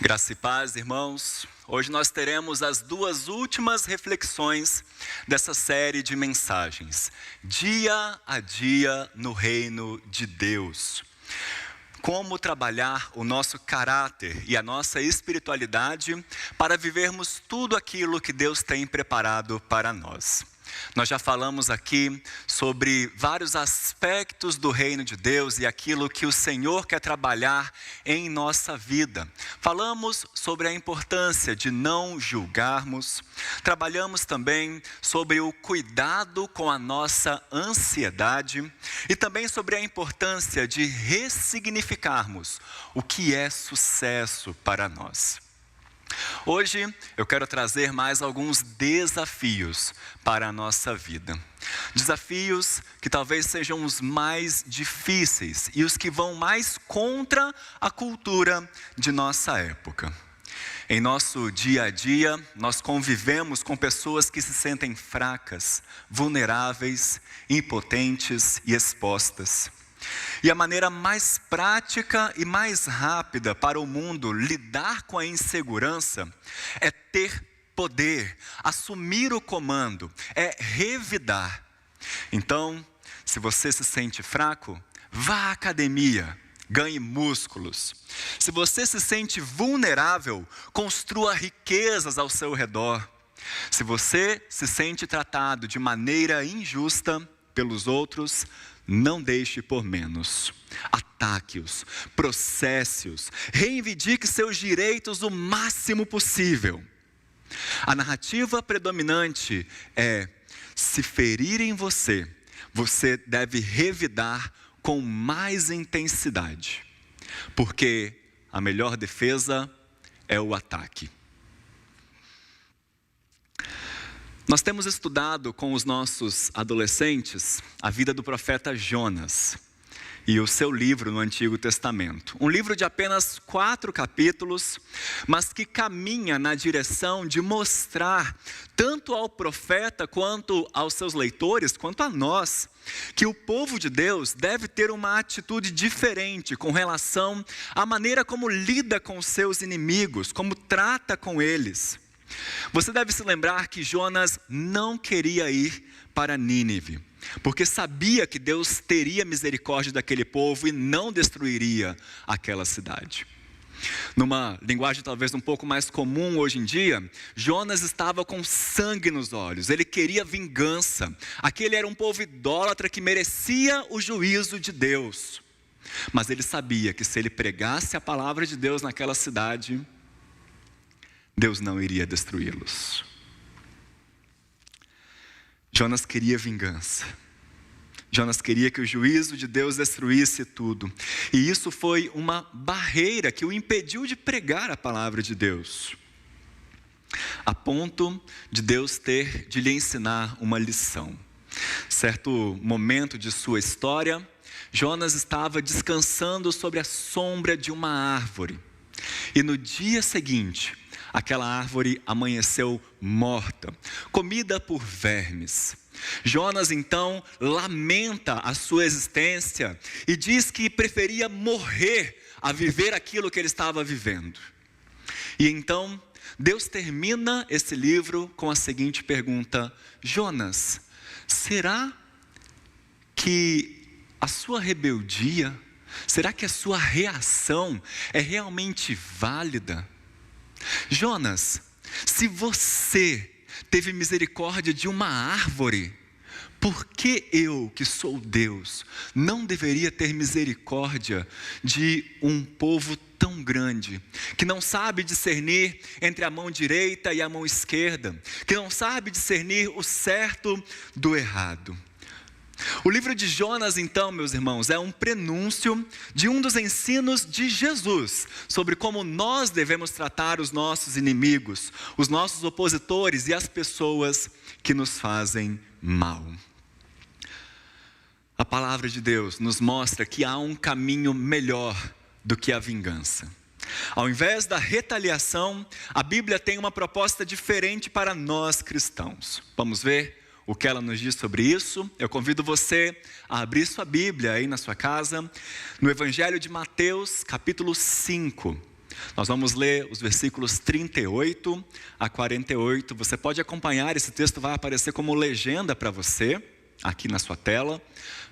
Graça e paz, irmãos. Hoje nós teremos as duas últimas reflexões dessa série de mensagens. Dia a dia no reino de Deus. Como trabalhar o nosso caráter e a nossa espiritualidade para vivermos tudo aquilo que Deus tem preparado para nós. Nós já falamos aqui sobre vários aspectos do reino de Deus e aquilo que o Senhor quer trabalhar em nossa vida. Falamos sobre a importância de não julgarmos. Trabalhamos também sobre o cuidado com a nossa ansiedade e também sobre a importância de ressignificarmos o que é sucesso para nós. Hoje eu quero trazer mais alguns desafios para a nossa vida. Desafios que talvez sejam os mais difíceis e os que vão mais contra a cultura de nossa época. Em nosso dia a dia, nós convivemos com pessoas que se sentem fracas, vulneráveis, impotentes e expostas. E a maneira mais prática e mais rápida para o mundo lidar com a insegurança é ter poder, assumir o comando, é revidar. Então, se você se sente fraco, vá à academia, ganhe músculos. Se você se sente vulnerável, construa riquezas ao seu redor. Se você se sente tratado de maneira injusta pelos outros, não deixe por menos. Ataque-os, processe-os, reivindique seus direitos o máximo possível. A narrativa predominante é: se ferirem você, você deve revidar com mais intensidade, porque a melhor defesa é o ataque. Nós temos estudado com os nossos adolescentes a vida do profeta Jonas e o seu livro no Antigo Testamento. Um livro de apenas 4 capítulos, mas que caminha na direção de mostrar, tanto ao profeta quanto aos seus leitores, quanto a nós, que o povo de Deus deve ter uma atitude diferente com relação à maneira como lida com os seus inimigos, como trata com eles. Você deve se lembrar que Jonas não queria ir para Nínive, porque sabia que Deus teria misericórdia daquele povo e não destruiria aquela cidade. Numa linguagem talvez um pouco mais comum hoje em dia, Jonas estava com sangue nos olhos, ele queria vingança. Aquele era um povo idólatra que merecia o juízo de Deus. Mas ele sabia que se ele pregasse a palavra de Deus naquela cidade, Deus não iria destruí-los. Jonas queria vingança. Jonas queria que o juízo de Deus destruísse tudo. E isso foi uma barreira que o impediu de pregar a palavra de Deus. A ponto de Deus ter de lhe ensinar uma lição. Certo momento de sua história, Jonas estava descansando sobre a sombra de uma árvore. E no dia seguinte, aquela árvore amanheceu morta, comida por vermes. Jonas então lamenta a sua existência e diz que preferia morrer a viver aquilo que ele estava vivendo. E então Deus termina esse livro com a seguinte pergunta: Jonas, será que a sua rebeldia, será que a sua reação é realmente válida? Jonas, se você teve misericórdia de uma árvore, por que eu, que sou Deus, não deveria ter misericórdia de um povo tão grande, que não sabe discernir entre a mão direita e a mão esquerda, que não sabe discernir o certo do errado? O livro de Jonas, então, meus irmãos, é um prenúncio de um dos ensinos de Jesus sobre como nós devemos tratar os nossos inimigos, os nossos opositores e as pessoas que nos fazem mal. A palavra de Deus nos mostra que há um caminho melhor do que a vingança. Ao invés da retaliação, a Bíblia tem uma proposta diferente para nós cristãos. Vamos ver o que ela nos diz sobre isso? Eu convido você a abrir sua Bíblia aí na sua casa, no Evangelho de Mateus, capítulo 5. Nós vamos ler os versículos 38 a 48. Você pode acompanhar, esse texto vai aparecer como legenda para você, aqui na sua tela.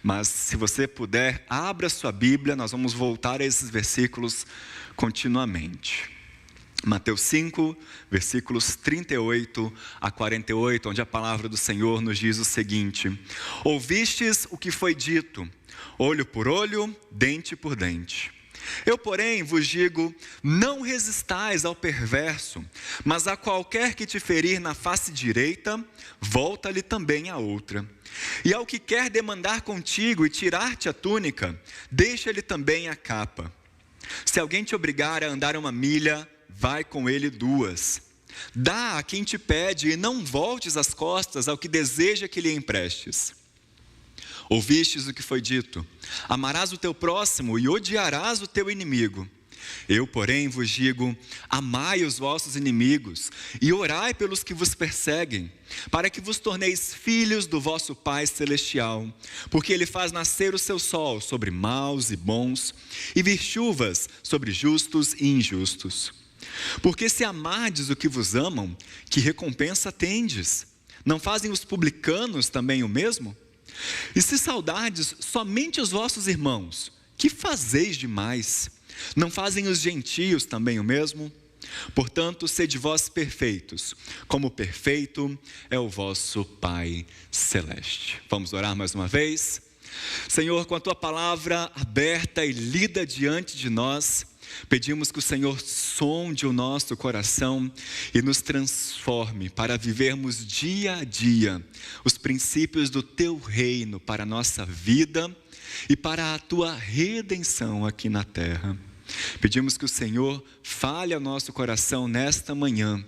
Mas se você puder, abra sua Bíblia, nós vamos voltar a esses versículos continuamente. Mateus 5, versículos 38 a 48, onde a palavra do Senhor nos diz o seguinte: ouvistes o que foi dito, olho por olho, dente por dente. Eu, porém, vos digo, não resistais ao perverso, mas a qualquer que te ferir na face direita, volta-lhe também a outra. E ao que quer demandar contigo e tirar-te a túnica, deixa-lhe também a capa. Se alguém te obrigar a andar 1 milha, vai com ele 2. Dá a quem te pede e não voltes as costas ao que deseja que lhe emprestes. Ouvistes o que foi dito: amarás o teu próximo e odiarás o teu inimigo. Eu, porém, vos digo, amai os vossos inimigos e orai pelos que vos perseguem, para que vos torneis filhos do vosso Pai Celestial, porque Ele faz nascer o seu sol sobre maus e bons, e vir chuvas sobre justos e injustos. Porque se amardes o que vos amam, que recompensa tendes? Não fazem os publicanos também o mesmo? E se saudardes somente os vossos irmãos, que fazeis demais? Não fazem os gentios também o mesmo? Portanto, sede vós perfeitos, como perfeito é o vosso Pai Celeste. Vamos orar mais uma vez? Senhor, com a Tua palavra aberta e lida diante de nós, pedimos que o Senhor sonde o nosso coração e nos transforme para vivermos dia a dia os princípios do Teu reino para a nossa vida e para a Tua redenção aqui na terra. Pedimos que o Senhor fale ao nosso coração nesta manhã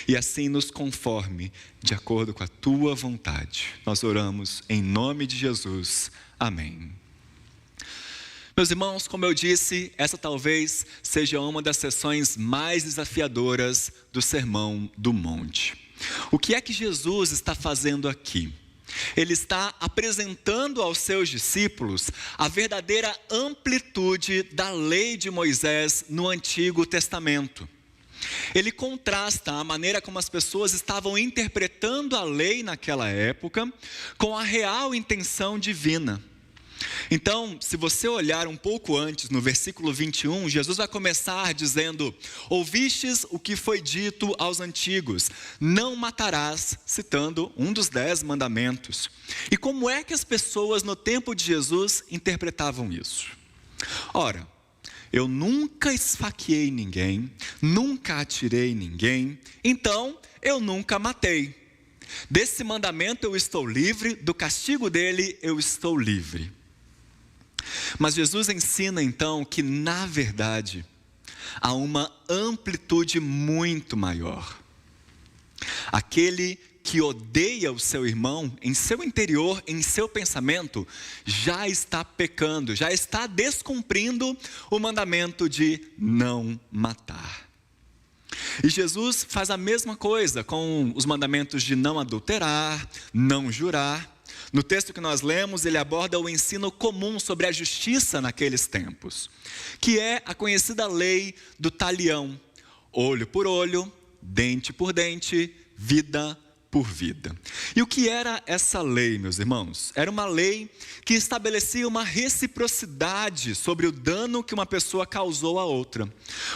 e assim nos conforme de acordo com a Tua vontade. Nós oramos em nome de Jesus. Amém. Meus irmãos, como eu disse, essa talvez seja uma das sessões mais desafiadoras do Sermão do Monte. O que é que Jesus está fazendo aqui? Ele está apresentando aos seus discípulos a verdadeira amplitude da lei de Moisés no Antigo Testamento. Ele contrasta a maneira como as pessoas estavam interpretando a lei naquela época com a real intenção divina. Então, se você olhar um pouco antes, no versículo 21, Jesus vai começar dizendo: ouvistes o que foi dito aos antigos, não matarás, citando um dos 10 mandamentos. E como é que as pessoas no tempo de Jesus interpretavam isso? Ora, eu nunca esfaqueei ninguém, nunca atirei ninguém, então eu nunca matei. Desse mandamento eu estou livre, do castigo dele eu estou livre. Mas Jesus ensina então que, na verdade, há uma amplitude muito maior. Aquele que odeia o seu irmão, em seu interior, em seu pensamento, já está pecando, já está descumprindo o mandamento de não matar. E Jesus faz a mesma coisa com os mandamentos de não adulterar, não jurar. No texto que nós lemos, ele aborda o ensino comum sobre a justiça naqueles tempos, que é a conhecida lei do talião: olho por olho, dente por dente, vida por vida. E o que era essa lei, meus irmãos? Era uma lei que estabelecia uma reciprocidade sobre o dano que uma pessoa causou a outra.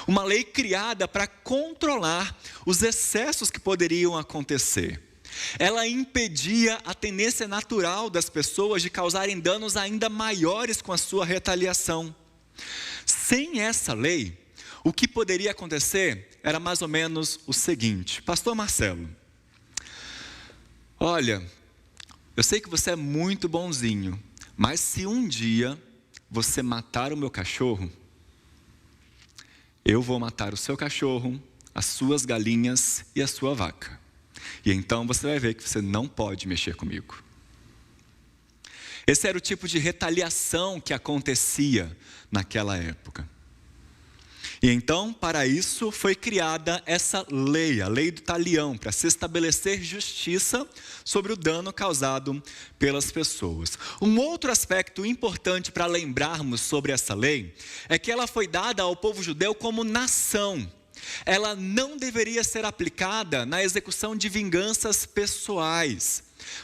Uma lei criada para controlar os excessos que poderiam acontecer. Ela impedia a tendência natural das pessoas de causarem danos ainda maiores com a sua retaliação. Sem essa lei, o que poderia acontecer era mais ou menos o seguinte: Pastor Marcelo, olha, eu sei que você é muito bonzinho, mas se um dia você matar o meu cachorro, eu vou matar o seu cachorro, as suas galinhas e a sua vaca. E então você vai ver que você não pode mexer comigo. Esse era o tipo de retaliação que acontecia naquela época. E então, para isso, foi criada essa lei, a lei do talião, para se estabelecer justiça sobre o dano causado pelas pessoas. Um outro aspecto importante para lembrarmos sobre essa lei é que ela foi dada ao povo judeu como nação. Ela não deveria ser aplicada na execução de vinganças pessoais,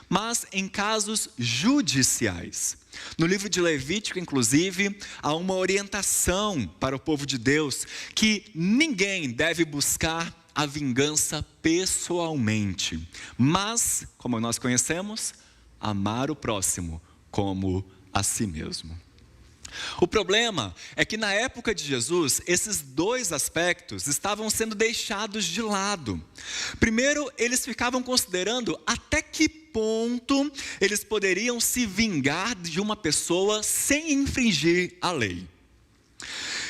mas em casos judiciais. No livro de Levítico, inclusive, há uma orientação para o povo de Deus que ninguém deve buscar a vingança pessoalmente, mas, como nós conhecemos, amar o próximo como a si mesmo. O problema é que na época de Jesus, esses dois aspectos estavam sendo deixados de lado. Primeiro, eles ficavam considerando até que ponto eles poderiam se vingar de uma pessoa sem infringir a lei.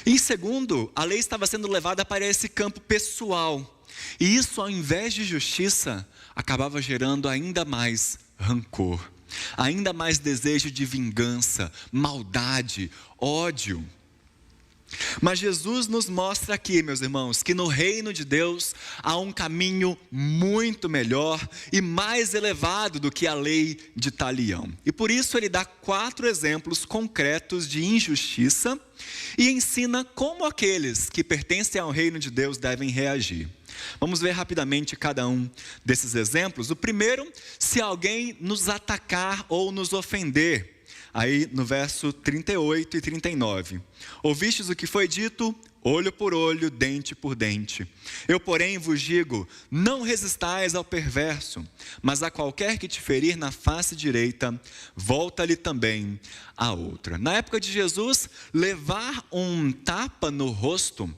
E segundo, a lei estava sendo levada para esse campo pessoal. E isso, ao invés de justiça, acabava gerando ainda mais rancor, ainda mais desejo de vingança, maldade, ódio. Mas Jesus nos mostra aqui, meus irmãos, que no reino de Deus há um caminho muito melhor e mais elevado do que a lei de talião. E por isso ele dá 4 exemplos concretos de injustiça e ensina como aqueles que pertencem ao reino de Deus devem reagir. Vamos ver rapidamente cada um desses exemplos. O primeiro, se alguém nos atacar ou nos ofender. Aí no verso 38 e 39. Ouvistes o que foi dito? Olho por olho, dente por dente. Eu, porém, vos digo, não resistais ao perverso, mas a qualquer que te ferir na face direita, volta-lhe também a outra. Na época de Jesus, levar um tapa no rosto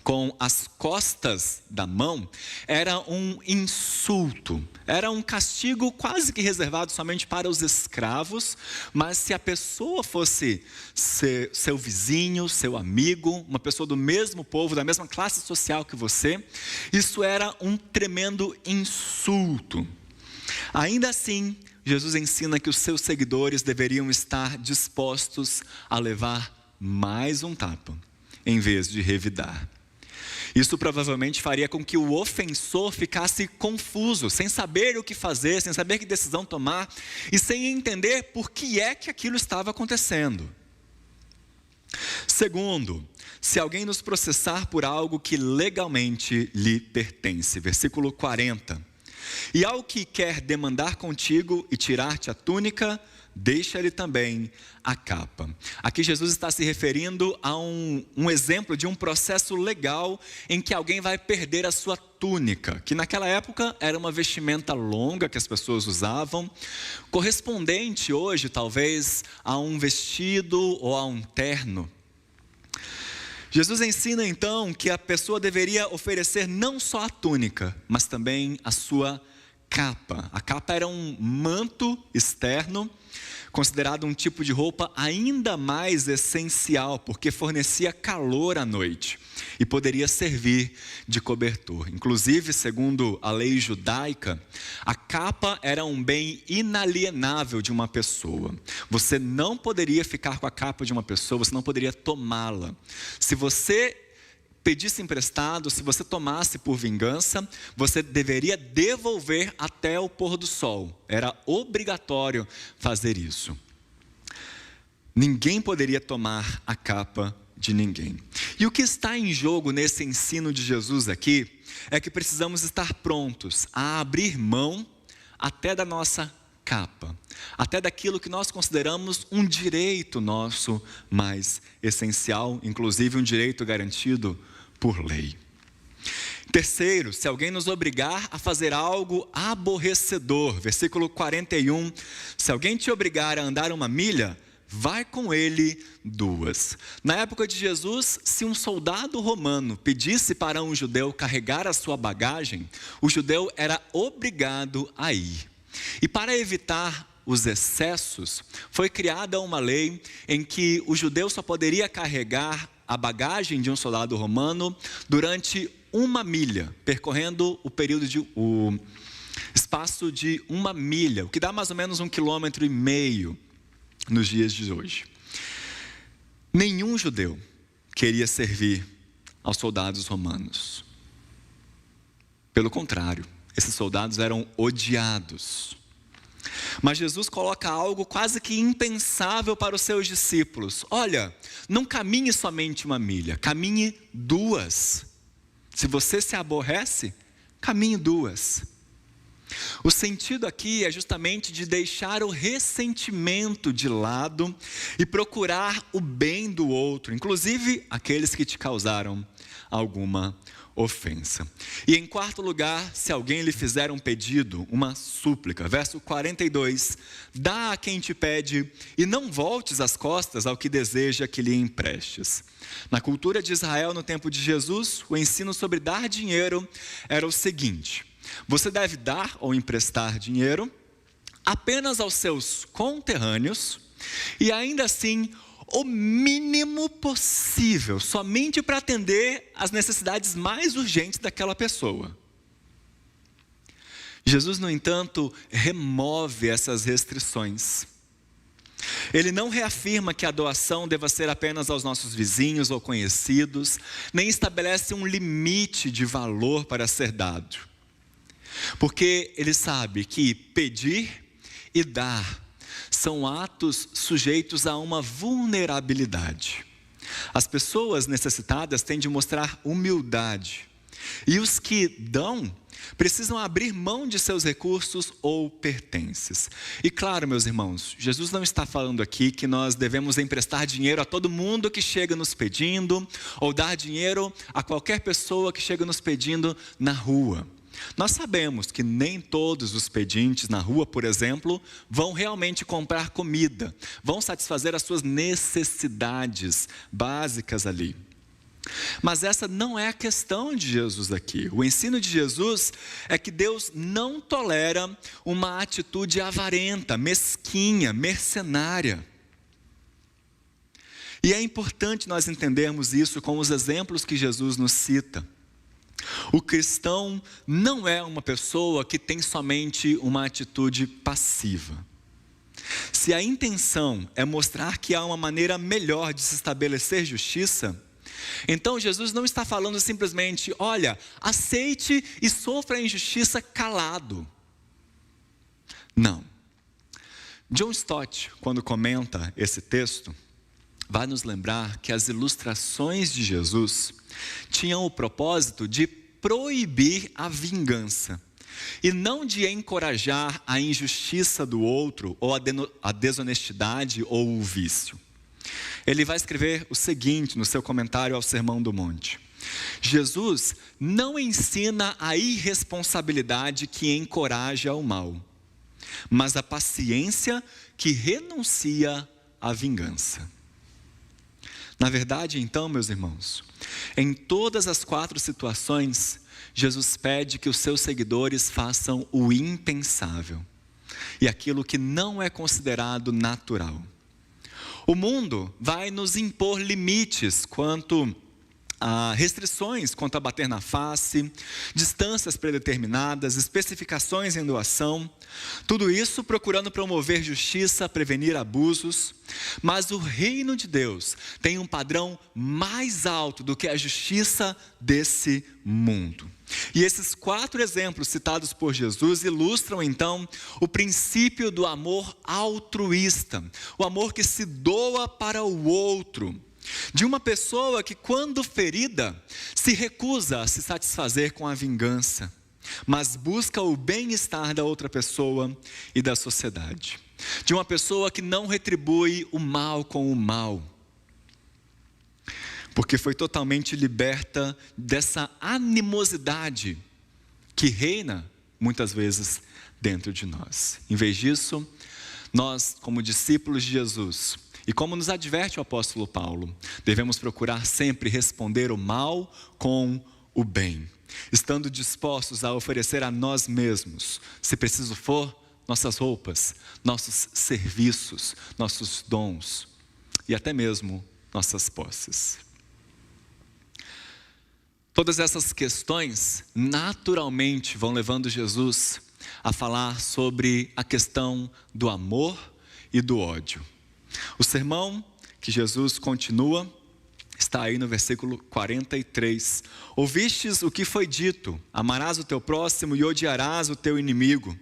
com as costas da mão, era um insulto, era um castigo quase que reservado somente para os escravos, mas se a pessoa fosse seu vizinho, seu amigo, uma pessoa do mesmo povo, da mesma classe social que você, isso era um tremendo insulto. Ainda assim, Jesus ensina que os seus seguidores deveriam estar dispostos a levar mais um tapa, em vez de revidar. Isso provavelmente faria com que o ofensor ficasse confuso, sem saber o que fazer, sem saber que decisão tomar e sem entender por que é que aquilo estava acontecendo. Segundo, se alguém nos processar por algo que legalmente lhe pertence, versículo 40. E ao que quer demandar contigo e tirar-te a túnica, deixa-lhe também a capa. Aqui Jesus está se referindo a um exemplo de um processo legal em que alguém vai perder a sua túnica, que naquela época era uma vestimenta longa que as pessoas usavam, correspondente hoje talvez a um vestido ou a um terno. Jesus ensina então que a pessoa deveria oferecer não só a túnica, mas também a sua capa. A capa era um manto externo, considerado um tipo de roupa ainda mais essencial, porque fornecia calor à noite e poderia servir de cobertor. Inclusive, segundo a lei judaica, a capa era um bem inalienável de uma pessoa. Você não poderia ficar com a capa de uma pessoa, você não poderia tomá-la. Se você pedisse emprestado, se você tomasse por vingança, você deveria devolver até o pôr do sol. Era obrigatório fazer isso. Ninguém poderia tomar a capa de ninguém. E o que está em jogo nesse ensino de Jesus aqui, é que precisamos estar prontos a abrir mão até da nossa capa, até daquilo que nós consideramos um direito nosso mais essencial, inclusive um direito garantido por lei. Terceiro, se alguém nos obrigar a fazer algo aborrecedor, versículo 41, se alguém te obrigar a andar 1 milha, vai com ele 2. Na época de Jesus, se um soldado romano pedisse para um judeu carregar a sua bagagem, o judeu era obrigado a ir. E para evitar os excessos, foi criada uma lei em que o judeu só poderia carregar a bagagem de um soldado romano durante 1 milha, percorrendo o espaço de 1 milha, o que dá mais ou menos 1,5 km nos dias de hoje. Nenhum judeu queria servir aos soldados romanos. Pelo contrário, esses soldados eram odiados. Mas Jesus coloca algo quase que impensável para os seus discípulos. Olha, não caminhe somente 1 milha, caminhe 2. Se você se aborrece, caminhe 2. O sentido aqui é justamente de deixar o ressentimento de lado e procurar o bem do outro, inclusive aqueles que te causaram alguma ofensa. E em quarto lugar, se alguém lhe fizer um pedido, uma súplica, verso 42, dá a quem te pede e não voltes as costas ao que deseja que lhe emprestes. Na cultura de Israel, no tempo de Jesus, o ensino sobre dar dinheiro era o seguinte: você deve dar ou emprestar dinheiro apenas aos seus conterrâneos e ainda assim o mínimo possível, somente para atender às necessidades mais urgentes daquela pessoa. Jesus, no entanto, remove essas restrições. Ele não reafirma que a doação deva ser apenas aos nossos vizinhos ou conhecidos, nem estabelece um limite de valor para ser dado. Porque ele sabe que pedir e dar são atos sujeitos a uma vulnerabilidade. As pessoas necessitadas têm de mostrar humildade. E os que dão precisam abrir mão de seus recursos ou pertences. E claro, meus irmãos, Jesus não está falando aqui que nós devemos emprestar dinheiro a todo mundo que chega nos pedindo, ou dar dinheiro a qualquer pessoa que chega nos pedindo na rua. Nós sabemos que nem todos os pedintes na rua, por exemplo, vão realmente comprar comida, vão satisfazer as suas necessidades básicas ali. Mas essa não é a questão de Jesus aqui. O ensino de Jesus é que Deus não tolera uma atitude avarenta, mesquinha, mercenária. E é importante nós entendermos isso com os exemplos que Jesus nos cita. O cristão não é uma pessoa que tem somente uma atitude passiva. Se a intenção é mostrar que há uma maneira melhor de se estabelecer justiça, então Jesus não está falando simplesmente, olha, aceite e sofra a injustiça calado. Não. John Stott, quando comenta esse texto, vai nos lembrar que as ilustrações de Jesus tinham o propósito de proibir a vingança e não de encorajar a injustiça do outro ou a desonestidade ou o vício. Ele vai escrever o seguinte no seu comentário ao Sermão do Monte: Jesus não ensina a irresponsabilidade que encoraja o mal, mas a paciência que renuncia à vingança. Na verdade, então, meus irmãos, em todas as 4 situações, Jesus pede que os seus seguidores façam o impensável e aquilo que não é considerado natural. O mundo vai nos impor limites quanto a restrições quanto a bater na face, distâncias predeterminadas, especificações em doação, tudo isso procurando promover justiça, prevenir abusos, mas o reino de Deus tem um padrão mais alto do que a justiça desse mundo. E esses 4 exemplos citados por Jesus ilustram então o princípio do amor altruísta, o amor que se doa para o outro, de uma pessoa que, quando ferida, se recusa a se satisfazer com a vingança, mas busca o bem-estar da outra pessoa e da sociedade. De uma pessoa que não retribui o mal com o mal, porque foi totalmente liberta dessa animosidade que reina, muitas vezes, dentro de nós. Em vez disso, nós, como discípulos de Jesus, e como nos adverte o apóstolo Paulo, devemos procurar sempre responder o mal com o bem, estando dispostos a oferecer a nós mesmos, se preciso for, nossas roupas, nossos serviços, nossos dons e até mesmo nossas posses. Todas essas questões naturalmente vão levando Jesus a falar sobre a questão do amor e do ódio. O sermão que Jesus continua Está aí no versículo 43. Ouvistes o que foi dito: amarás o teu próximo e odiarás o teu inimigo.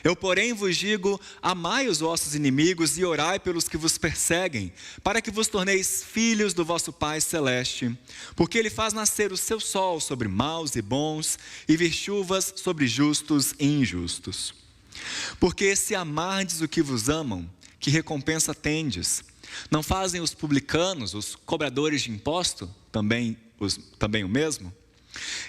Eu, porém, vos digo: amai os vossos inimigos e orai pelos que vos perseguem, para que vos torneis filhos do vosso Pai Celeste. Porque Ele faz nascer o seu sol sobre maus e bons, e vir chuvas sobre justos e injustos. Porque se amardes o que vos amam, que recompensa tendes? Não fazem os publicanos, os cobradores de imposto, também o mesmo?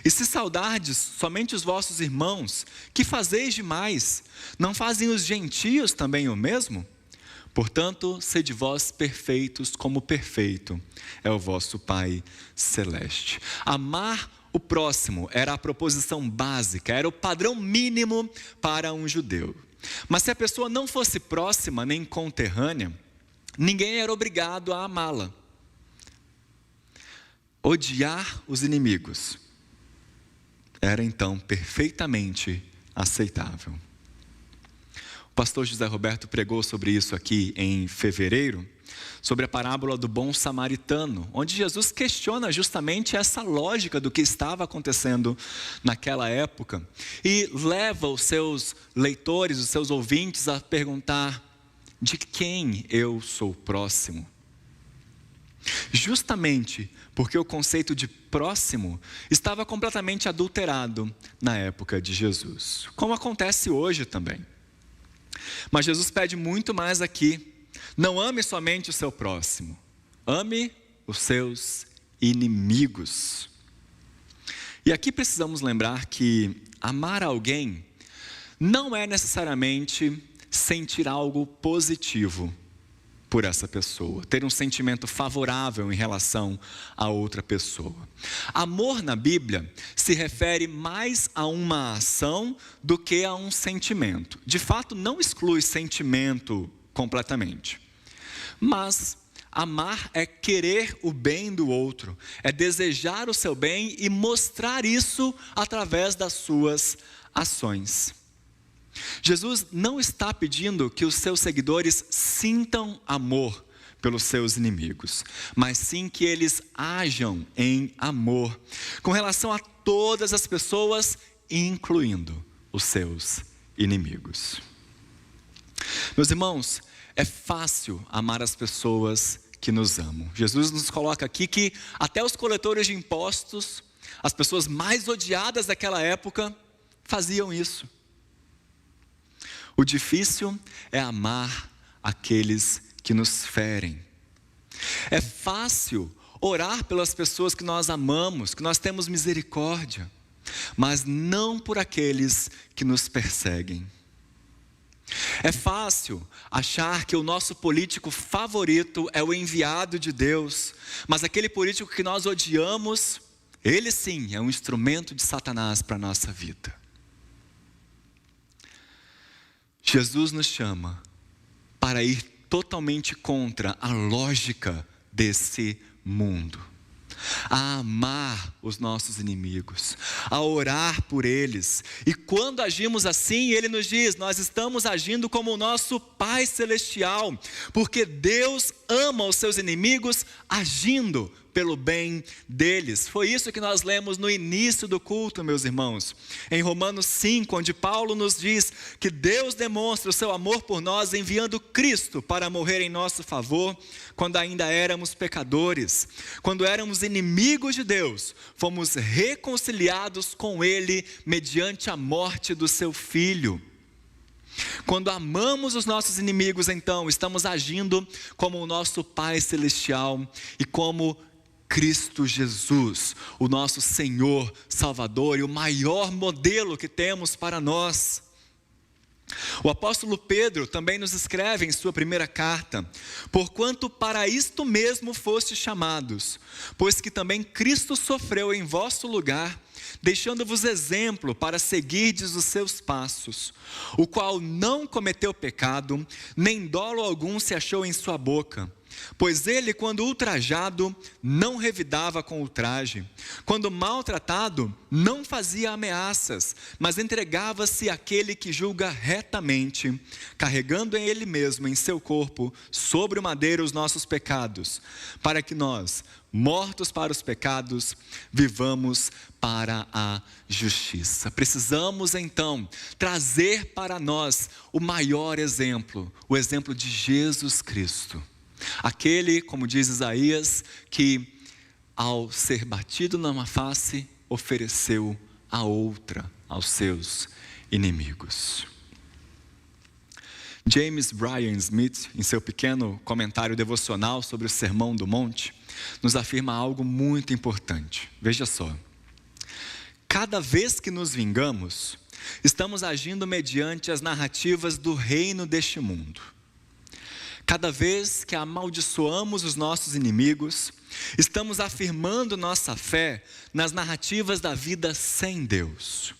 E se saudardes somente os vossos irmãos, que fazeis demais? Não fazem os gentios também o mesmo? Portanto, sede vós perfeitos, como perfeito é o vosso Pai Celeste. Amar o próximo era a proposição básica, era o padrão mínimo para um judeu. Mas se a pessoa não fosse próxima nem conterrânea, ninguém era obrigado a amá-la. Odiar os inimigos era então perfeitamente aceitável. O pastor José Roberto pregou sobre isso aqui em fevereiro, sobre a parábola do bom samaritano, onde Jesus questiona justamente essa lógica do que estava acontecendo naquela época e leva os seus leitores, os seus ouvintes a perguntar: de quem eu sou próximo? Justamente porque o conceito de próximo estava completamente adulterado na época de Jesus, como acontece hoje também. Mas Jesus pede muito mais aqui: não ame somente o seu próximo, ame os seus inimigos. E aqui precisamos lembrar que amar alguém não é necessariamente sentir algo positivo por essa pessoa, ter um sentimento favorável em relação a outra pessoa. Amor na Bíblia se refere mais a uma ação do que a um sentimento. De fato, não exclui sentimento completamente. Mas amar é querer o bem do outro, é desejar o seu bem e mostrar isso através das suas ações. Jesus não está pedindo que os seus seguidores sintam amor pelos seus inimigos, mas sim que eles ajam em amor com relação a todas as pessoas, incluindo os seus inimigos. Meus irmãos, é fácil amar as pessoas que nos amam. Jesus nos coloca aqui que até os coletores de impostos, as pessoas mais odiadas daquela época, faziam isso. O difícil é amar aqueles que nos ferem. É fácil orar pelas pessoas que nós amamos, que nós temos misericórdia, mas não por aqueles que nos perseguem. É fácil achar que o nosso político favorito é o enviado de Deus, mas aquele político que nós odiamos, ele sim é um instrumento de Satanás para a nossa vida. Jesus nos chama para ir totalmente contra a lógica desse mundo, a amar os nossos inimigos, a orar por eles. E quando agimos assim, Ele nos diz: nós estamos agindo como o nosso Pai Celestial, porque Deus ama os seus inimigos agindo pelo bem deles. Foi isso que nós lemos no início do culto, meus irmãos, em Romanos 5, onde Paulo nos diz que Deus demonstra o seu amor por nós enviando Cristo para morrer em nosso favor, quando ainda éramos pecadores, quando éramos inimigos de Deus, fomos reconciliados com Ele mediante a morte do seu Filho. Quando amamos os nossos inimigos, então, estamos agindo como o nosso Pai Celestial e como Cristo Jesus, o nosso Senhor, Salvador e o maior modelo que temos para nós. O apóstolo Pedro também nos escreve em sua primeira carta: porquanto para isto mesmo fostes chamados, pois que também Cristo sofreu em vosso lugar, deixando-vos exemplo para seguirdes os seus passos, o qual não cometeu pecado, nem dolo algum se achou em sua boca. Pois ele, quando ultrajado, não revidava com ultraje. Quando maltratado, não fazia ameaças, mas entregava-se àquele que julga retamente, carregando em ele mesmo, em seu corpo, sobre o madeiro os nossos pecados, para que nós, mortos para os pecados, vivamos para a justiça. Precisamos então trazer para nós o maior exemplo, o exemplo de Jesus Cristo. Aquele, como diz Isaías, que ao ser batido numa face, ofereceu a outra aos seus inimigos. James Bryan Smith, em seu pequeno comentário devocional sobre o Sermão do Monte, nos afirma algo muito importante. Veja só. Cada vez que nos vingamos, estamos agindo mediante as narrativas do reino deste mundo. Cada vez que amaldiçoamos os nossos inimigos, estamos afirmando nossa fé nas narrativas da vida sem Deus.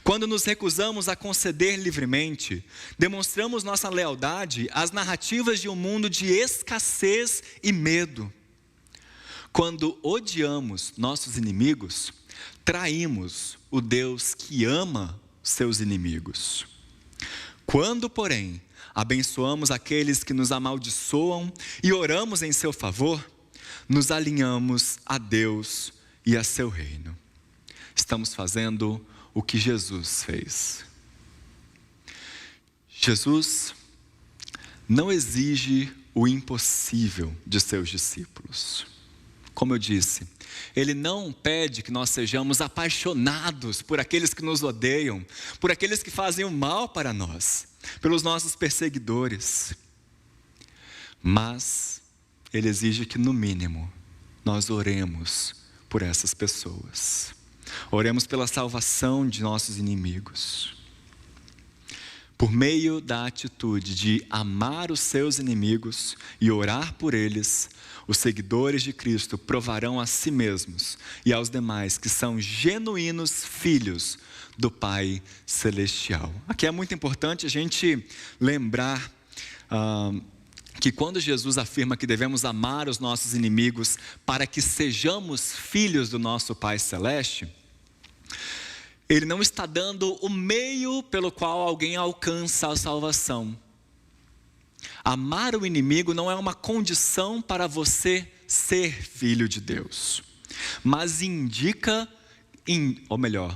Quando nos recusamos a conceder livremente, demonstramos nossa lealdade às narrativas de um mundo de escassez e medo. Quando odiamos nossos inimigos, traímos o Deus que ama seus inimigos. Quando, porém, abençoamos aqueles que nos amaldiçoam e oramos em seu favor, nos alinhamos a Deus e a seu reino. Estamos fazendo o que Jesus fez. Jesus não exige o impossível de seus discípulos. Como eu disse, Ele não pede que nós sejamos apaixonados por aqueles que nos odeiam, por aqueles que fazem o mal para nós, pelos nossos perseguidores. Mas Ele exige que, no mínimo, nós oremos por essas pessoas. Oremos pela salvação de nossos inimigos. Por meio da atitude de amar os seus inimigos e orar por eles, os seguidores de Cristo provarão a si mesmos e aos demais que são genuínos filhos do Pai Celestial. Aqui é muito importante a gente lembrar que quando Jesus afirma que devemos amar os nossos inimigos para que sejamos filhos do nosso Pai Celeste, Ele não está dando o meio pelo qual alguém alcança a salvação. Amar o inimigo não é uma condição para você ser filho de Deus, mas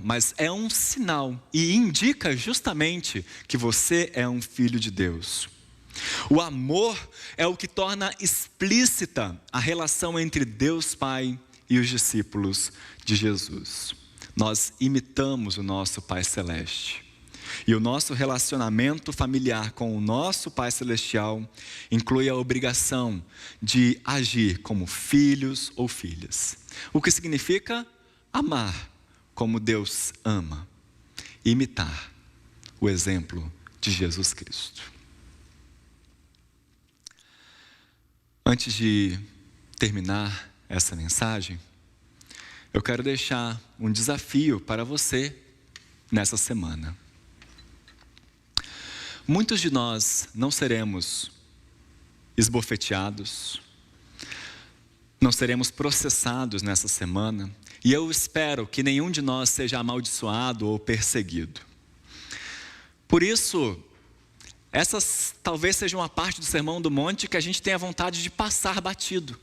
mas é um sinal e indica justamente que você é um filho de Deus. O amor é o que torna explícita a relação entre Deus Pai e os discípulos de Jesus. Nós imitamos o nosso Pai Celeste. E o nosso relacionamento familiar com o nosso Pai Celestial inclui a obrigação de agir como filhos ou filhas. O que significa amar como Deus ama. Imitar o exemplo de Jesus Cristo. Antes de terminar essa mensagem, eu quero deixar um desafio para você nessa semana. Muitos de nós não seremos esbofeteados, não seremos processados nessa semana, e eu espero que nenhum de nós seja amaldiçoado ou perseguido. Por isso, essas talvez seja uma parte do Sermão do Monte que a gente tenha vontade de passar batido.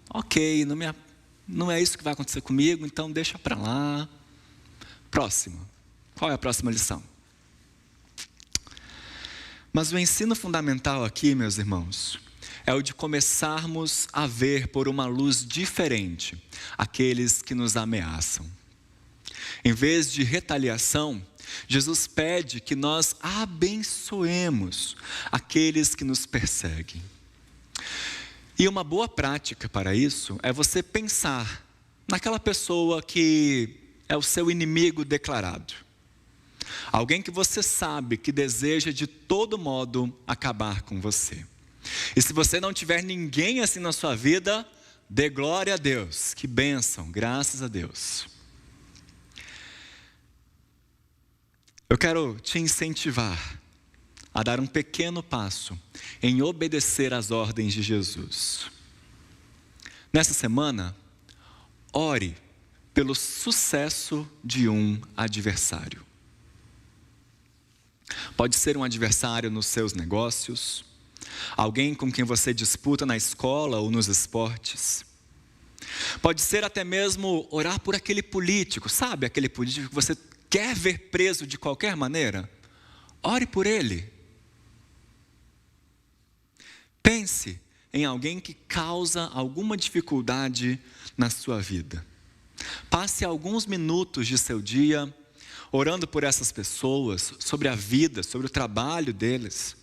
Ok, não é isso que vai acontecer comigo, então deixa para lá. Próximo. Qual é a próxima lição? Mas o ensino fundamental aqui, meus irmãos, é o de começarmos a ver por uma luz diferente aqueles que nos ameaçam. Em vez de retaliação, Jesus pede que nós abençoemos aqueles que nos perseguem. E uma boa prática para isso é você pensar naquela pessoa que é o seu inimigo declarado. Alguém que você sabe que deseja de todo modo acabar com você. E se você não tiver ninguém assim na sua vida, dê glória a Deus. Que bênção, graças a Deus. Eu quero te incentivar a dar um pequeno passo em obedecer às ordens de Jesus. Nessa semana, ore pelo sucesso de um adversário. Pode ser um adversário nos seus negócios, alguém com quem você disputa na escola ou nos esportes. Pode ser até mesmo orar por aquele político, sabe? Aquele político que você quer ver preso de qualquer maneira. Ore por ele. Pense em alguém que causa alguma dificuldade na sua vida. Passe alguns minutos de seu dia orando por essas pessoas, sobre a vida, sobre o trabalho deles.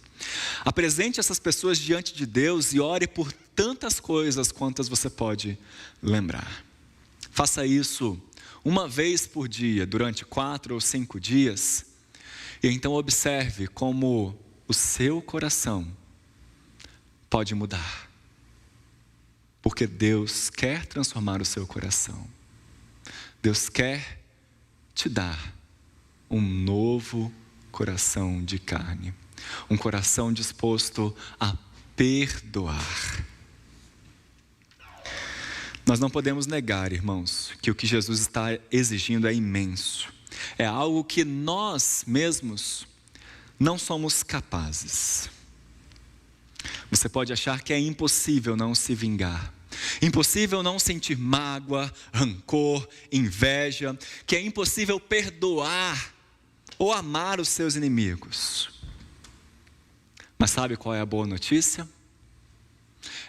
Apresente essas pessoas diante de Deus e ore por tantas coisas quantas você pode lembrar. Faça isso uma vez por dia, durante 4 ou 5 dias, e então observe como o seu coração pode mudar. Porque Deus quer transformar o seu coração. Deus quer te dar um novo coração de carne. Um coração disposto a perdoar. Nós não podemos negar, irmãos, que o que Jesus está exigindo é imenso. É algo que nós mesmos não somos capazes. Você pode achar que é impossível não se vingar. Impossível não sentir mágoa, rancor, inveja. Que é impossível perdoar ou amar os seus inimigos. Mas sabe qual é a boa notícia?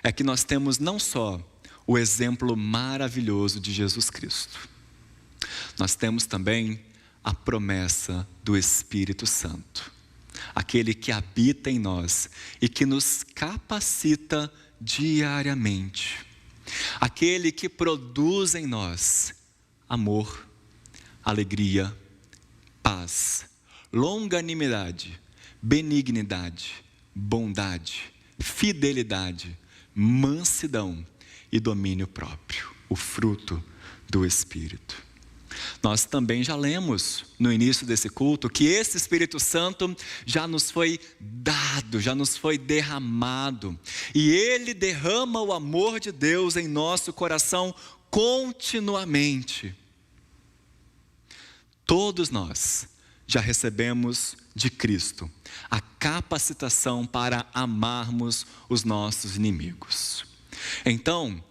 É que nós temos não só o exemplo maravilhoso de Jesus Cristo. Nós temos também a promessa do Espírito Santo. Aquele que habita em nós e que nos capacita diariamente. Aquele que produz em nós amor, alegria, paz, longanimidade, benignidade, bondade, fidelidade, mansidão e domínio próprio, o fruto do Espírito. Nós também já lemos no início desse culto que esse Espírito Santo já nos foi dado, já nos foi derramado. E Ele derrama o amor de Deus em nosso coração continuamente. Todos nós já recebemos de Cristo a capacitação para amarmos os nossos inimigos. Então,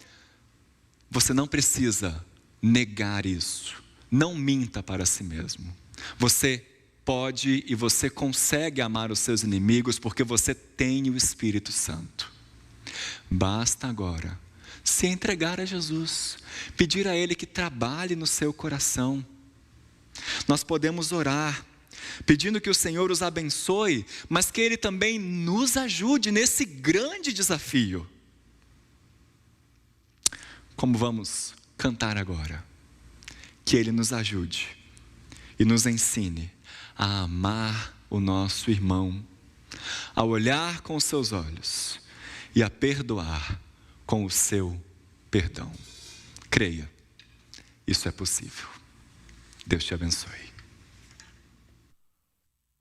você não precisa negar isso. Não minta para si mesmo. Você pode e você consegue amar os seus inimigos porque você tem o Espírito Santo. Basta agora se entregar a Jesus, pedir a Ele que trabalhe no seu coração. Nós podemos orar, pedindo que o Senhor os abençoe, mas que Ele também nos ajude nesse grande desafio. Como vamos cantar agora? Que Ele nos ajude e nos ensine a amar o nosso irmão, a olhar com os seus olhos e a perdoar com o seu perdão. Creia, isso é possível. Deus te abençoe.